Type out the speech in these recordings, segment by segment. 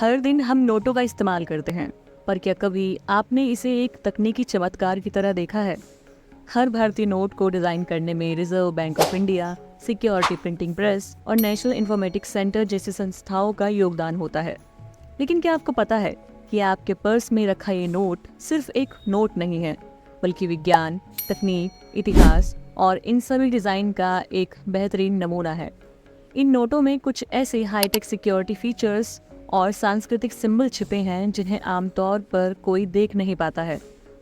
हर दिन हम नोटों का इस्तेमाल करते हैं, पर क्या कभी आपने इसे एक तकनीकी चमत्कार की तरह देखा है? हर भारतीय नोट को डिजाइन करने में reserve bank of India, security printing press और नेशनल इंफॉर्मेटिक्स सेंटर जैसी संस्थाओं का योगदान होता है। लेकिन क्या आपको पता है कि आपके पर्स में रखा ये नोट सिर्फ एक नोट नहीं है, बल्कि विज्ञान, तकनीक, इतिहास और इन सभी डिजाइन का एक बेहतरीन नमूना है। इन नोटों में कुछ ऐसे हाईटेक सिक्योरिटी फीचर्स और सांस्कृतिक सिंबल छिपे हैं जिन्हें आमतौर पर कोई देख नहीं पाता है।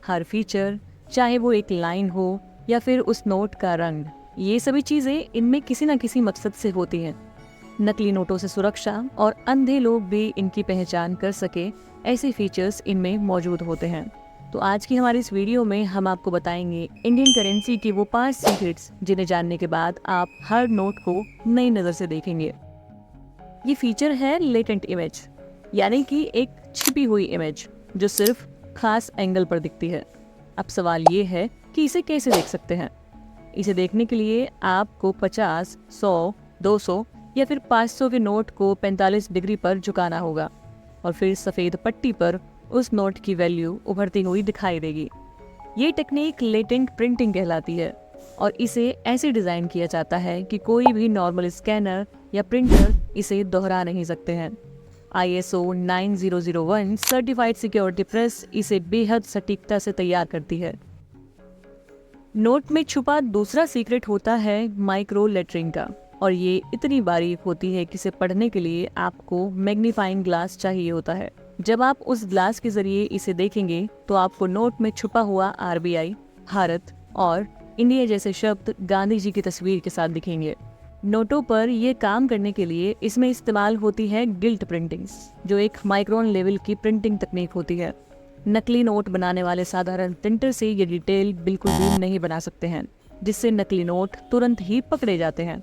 हर फीचर, चाहे वो एक लाइन हो या फिर उस नोट का रंग, ये सभी चीज़ें इनमें किसी न किसी मकसद से होती हैं। नकली नोटों से सुरक्षा और अंधे लोग भी इनकी पहचान कर सके, ऐसे फीचर्स इनमें मौजूद होते हैं। तो आज की हमारी इस वीडियो में हम आपको बताएंगे इंडियन करेंसी की वो 5 सीक्रेट्स जिन्हें जानने के बाद आप हर नोट को नई नज़र से देखेंगे। ये फीचर है लेटेंट इमेज, यानी कि एक छिपी हुई इमेज जो सिर्फ खास एंगल पर दिखती है। अब सवाल ये है कि इसे कैसे देख सकते हैं। इसे देखने के लिए आपको 50, 100, 200 या फिर 500 के नोट को 45 डिग्री पर झुकाना होगा और फिर सफ़ेद पट्टी पर उस नोट की वैल्यू उभरती हुई दिखाई देगी। ये टेक्निक लेटेंट प्रिंटिंग कहलाती है और इसे ऐसे डिज़ाइन किया जाता है कि कोई भी नॉर्मल स्कैनर या प्रिंटर इसे दोहरा नहीं सकते हैं। ISO 9001 सर्टिफाइड सिक्योरिटी प्रेस इसे बेहद सटीकता से तैयार करती है। नोट में छुपा दूसरा सीक्रेट होता है माइक्रो लेटरिंग का, और ये इतनी बारीक होती है कि इसे पढ़ने के लिए आपको मैग्नीफाइंग ग्लास चाहिए होता है। जब आप उस ग्लास के जरिए इसे देखेंगे तो आपको नोट में छुपा हुआ RBI, भारत और इंडिया जैसे शब्द गांधी जी की तस्वीर के साथ दिखेंगे। नोटों पर यह काम करने के लिए इसमें इस्तेमाल होती है गिल्ट प्रिंटिंग्स, जो एक माइक्रोन लेवल की प्रिंटिंग तकनीक होती है। नकली नोट बनाने वाले साधारण प्रिंटर से ये डिटेल बिल्कुल भी नहीं बना सकते हैं, जिससे नकली नोट तुरंत ही पकड़े जाते हैं।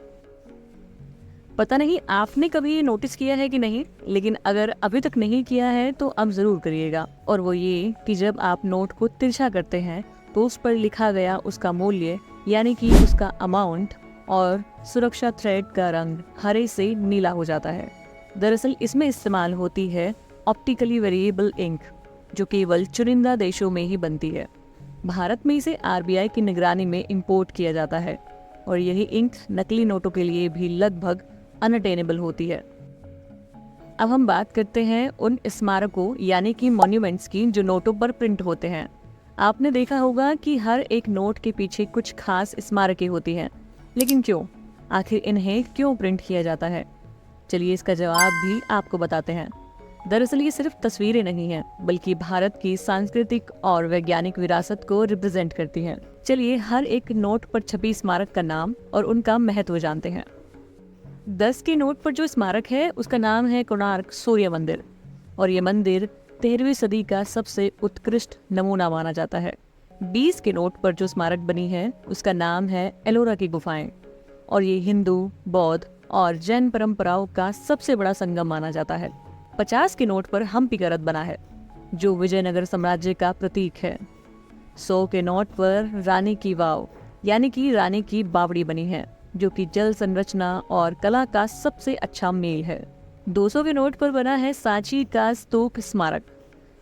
पता नहीं आपने कभी ये नोटिस किया है कि नहीं, लेकिन अगर अभी तक नहीं किया है तो अब जरूर करिएगा। और वो ये कि जब आप नोट को तिरछा करते हैं तो उस पर लिखा गया उसका मूल्य, यानी कि उसका अमाउंट और सुरक्षा थ्रेड का रंग हरे से नीला हो जाता है। दरअसल इसमें इस्तेमाल होती है ऑप्टिकली वेरिएबल इंक, जो केवल चुनिंदा देशों में ही बनती है। भारत में इसे RBI की निगरानी में इंपोर्ट किया जाता है और यही इंक नकली नोटों के लिए भी लगभग अनअटेनेबल होती है। अब हम बात करते हैं उन स्मारकों यानी कि मॉन्यूमेंट्स की जो नोटों पर प्रिंट होते हैं। आपने देखा होगा कि हर एक नोट के पीछे कुछ खास स्मारकें होती हैं, लेकिन क्यों? आखिर इन्हें क्यों प्रिंट किया जाता है? चलिए इसका जवाब भी आपको बताते हैं। दरअसल ये सिर्फ तस्वीरें नहीं हैं, बल्कि भारत की सांस्कृतिक और वैज्ञानिक विरासत को रिप्रेजेंट करती हैं। चलिए हर एक नोट पर छपी स्मारक का नाम और उनका महत्व जानते हैं। 10 के नोट पर जो स्मारक है उसका नाम है कोणार्क सूर्य मंदिर, और ये मंदिर 13वीं सदी का सबसे उत्कृष्ट नमूना माना जाता है। 20 के नोट पर जो स्मारक बनी है उसका नाम है एलोरा की गुफाएं, और ये हिंदू, बौद्ध और जैन परंपराओं का सबसे बड़ा संगम माना जाता है। 50 के नोट पर हम्पी का रथ बना है, जो विजयनगर साम्राज्य का प्रतीक है। 100 के नोट पर रानी की वाव यानी कि रानी की बावड़ी बनी है, जो कि जल संरचना और कला का सबसे अच्छा मेल है। 200 के नोट पर बना है सांची का स्तूप स्मारक,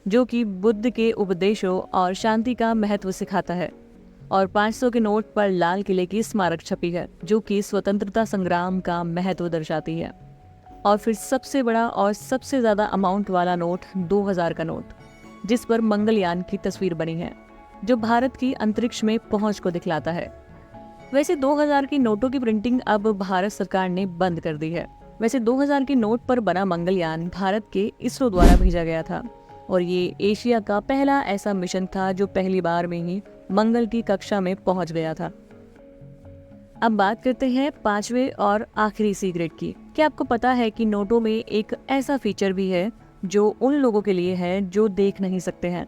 जो कि बुद्ध के उपदेशों और शांति का महत्व सिखाता है। और 500 के नोट पर लाल किले की स्मारक छपी है, जो कि स्वतंत्रता संग्राम का महत्व दर्शाती है। और फिर सबसे बड़ा और सबसे ज़्यादा अमाउंट वाला नोट 2000 का नोट, जिस पर मंगलयान की तस्वीर बनी है, जो भारत की अंतरिक्ष में पहुंच को दिखलाता है। वैसे 2000 की नोटों की प्रिंटिंग अब भारत सरकार ने बंद कर दी है। वैसे 2000 के नोट पर बना मंगलयान भारत के इसरो द्वारा भेजा गया था, और ये एशिया का पहला ऐसा मिशन था जो पहली बार में ही मंगल की कक्षा में पहुंच गया था। अब बात करते हैं 5वें और आखिरी सीक्रेट की। क्या आपको पता है कि नोटों में एक ऐसा फीचर भी है जो उन लोगों के लिए है जो देख नहीं सकते हैं?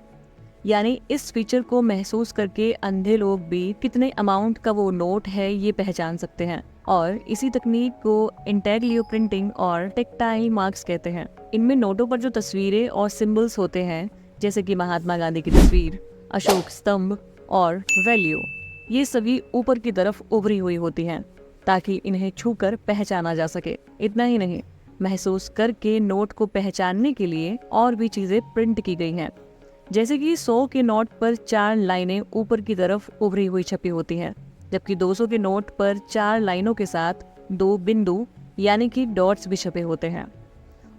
यानी इस फीचर को महसूस करके अंधे लोग भी कितने अमाउंट का वो नोट है ये पहचान सकते हैं। और इसी तकनीक को इंटेग्लियो प्रिंटिंग और टेक्टाइल मार्क्स कहते हैं। इनमें नोटों पर जो तस्वीरें और सिंबल्स होते हैं, जैसे कि महात्मा गांधी की तस्वीर, अशोक स्तंभ और वैल्यू, ये सभी ऊपर की तरफ उभरी हुई होती हैं ताकि इन्हें छूकर पहचाना जा सके। इतना ही नहीं, महसूस करके नोट को पहचानने के लिए और भी चीजें प्रिंट की गई हैं। जैसे कि 100 के नोट पर 4 लाइनें ऊपर की तरफ उभरी हुई छपी होती हैं, जबकि 200 के नोट पर 4 लाइनों के साथ 2 बिंदु यानी कि डॉट्स भी छपे होते हैं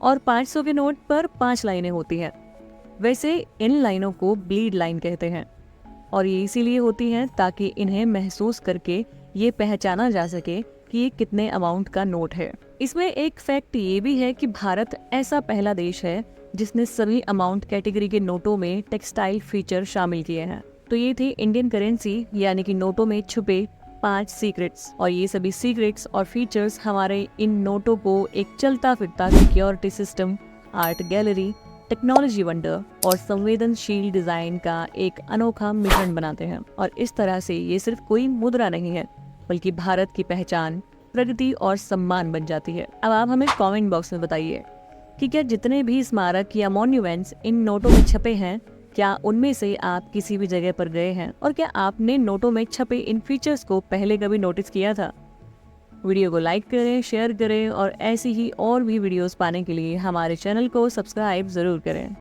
और 500 के नोट पर 5 लाइनें होती हैं। वैसे इन लाइनों को ब्लीड लाइन कहते हैं और ये इसीलिए होती हैं ताकि इन्हें महसूस करके ये पहचाना जा सके कि ये कितने अमाउंट का नोट है। इसमें एक फैक्ट ये भी है कि भारत ऐसा पहला देश है जिसने सभी अमाउंट कैटेगरी के नोटों में टेक्सटाइल फीचर शामिल किए हैं। तो ये थी इंडियन करेंसी यानी कि नोटों में छुपे 5 सीक्रेट्स, और ये सभी सीक्रेट्स और फीचर्स हमारे इन नोटों को एक चलता फिरता security system, art gallery, technology wonder और संवेदनशील डिजाइन का एक अनोखा मिश्रण बनाते हैं। और इस तरह से ये सिर्फ कोई मुद्रा नहीं है बल्कि भारत की पहचान, प्रगति और सम्मान बन जाती है। अब आप हमें कमेंट बॉक्स में बताइए कि क्या जितने भी स्मारक या मॉन्यूमेंट्स इन नोटों में छपे हैं, क्या उनमें से आप किसी भी जगह पर गए हैं और क्या आपने नोटों में छपे इन फीचर्स को पहले कभी नोटिस किया था। वीडियो को लाइक करें, शेयर करें और ऐसी ही और भी वीडियोस पाने के लिए हमारे चैनल को सब्सक्राइब जरूर करें।